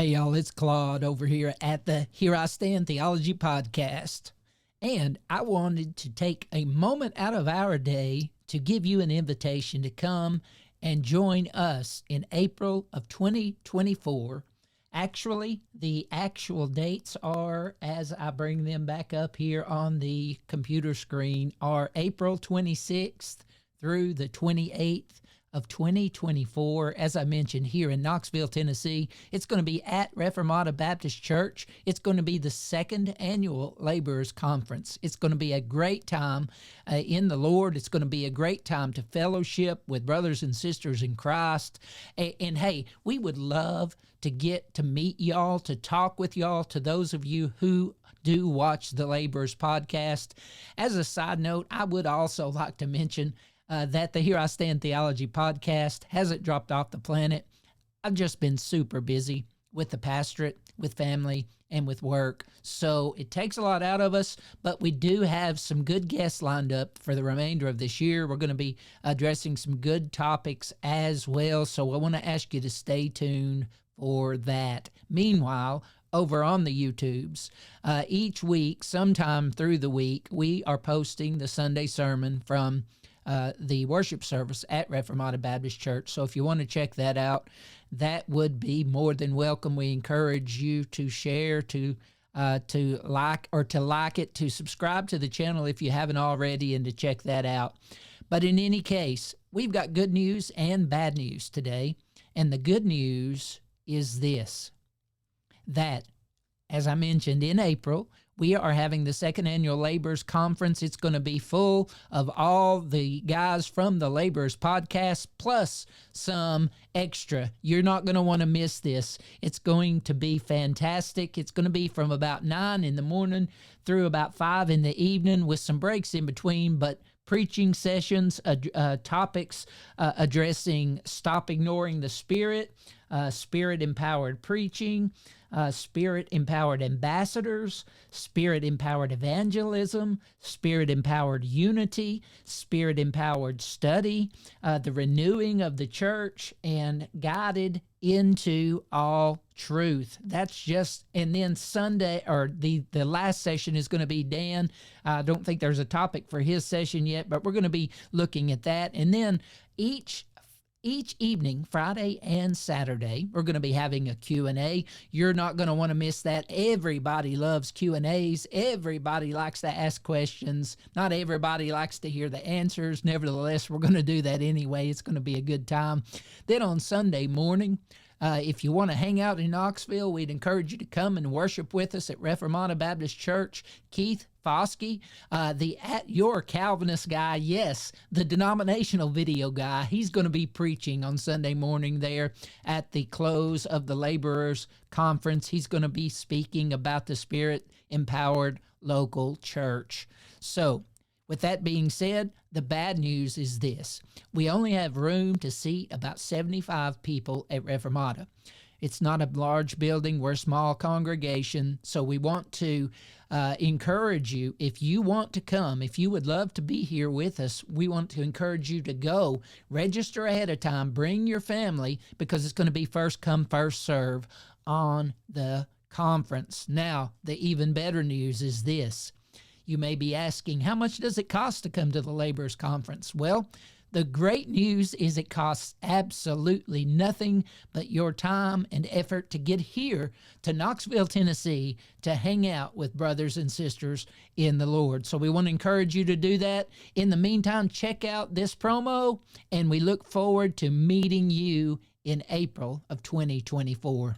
Hey y'all, it's Claude over here at the Here I Stand Theology podcast. And I wanted to take a moment out of our day to give you an invitation to come and join us in April of 2024. Actually, the actual dates are, as I bring them back up here on the computer screen, are April 26th through the 28th of 2024, as I mentioned, here in Knoxville, Tennessee. It's going to be at Reformata Baptist Church. It's going to be the second annual Laborers Conference. It's going to be a great time in the Lord. It's going to be a great time to fellowship with brothers and sisters in Christ. And hey, we would love to get to meet y'all, to talk with y'all, to those of you who do watch the Laborers podcast. As a side note, I would also like to mention that the Here I Stand Theology podcast hasn't dropped off the planet. I've just been super busy with the pastorate, with family, and with work. So it takes a lot out of us, but we do have some good guests lined up for the remainder of this year. We're going to be addressing some good topics as well. So I want to ask you to stay tuned for that. Meanwhile, over on the YouTubes, each week, sometime through the week, we are posting the Sunday sermon from the worship service at Reformata Baptist Church. So if you want to check that out, that would be more than welcome. We encourage you to share, to like it, to subscribe to the channel if you haven't already, and to check that out. But in any case, we've got good news and bad news today. And the good news is this, that, as I mentioned, in April, we are having the second annual Laborers Conference. It's going to be full of all the guys from the Laborers podcast, plus some extra. You're not going to want to miss this. It's going to be fantastic. It's going to be from about 9 in the morning through about 5 in the evening, with some breaks in between, but preaching sessions, topics addressing Stop Ignoring the Spirit, Spirit-empowered preaching, Spirit-empowered ambassadors, Spirit-empowered evangelism, Spirit-empowered unity, Spirit-empowered study, the renewing of the church, and guided into all truth. That's just, and then Sunday, or the last session is going to be Dan. I don't think there's a topic for his session yet, but we're going to be looking at that. And then each evening, Friday and Saturday, we're going to be having a Q&A. You're not going to want to miss that. Everybody loves Q&As. Everybody likes to ask questions. Not everybody likes to hear the answers. Nevertheless, we're going to do that anyway. It's going to be a good time. Then on Sunday morning, if you want to hang out in Knoxville, we'd encourage you to come and worship with us at Reformata Baptist Church. Keith Foskey, the At Your Calvinist guy, yes, the denominational video guy, he's going to be preaching on Sunday morning there at the close of the Laborers Conference. He's going to be speaking about the Spirit-empowered local church. So, with that being said, the bad news is this. We only have room to seat about 75 people at Reformata. It's not a large building. We're a small congregation, so we want to encourage you, if you want to come, if you would love to be here with us, we want to encourage you to go. Register ahead of time. Bring your family, because it's going to be first come, first serve on the conference. Now, the even better news is this. You may be asking, how much does it cost to come to the Laborers Conference? Well, the great news is it costs absolutely nothing but your time and effort to get here to Knoxville, Tennessee, to hang out with brothers and sisters in the Lord. So we want to encourage you to do that. In the meantime, check out this promo, and we look forward to meeting you in April of 2024.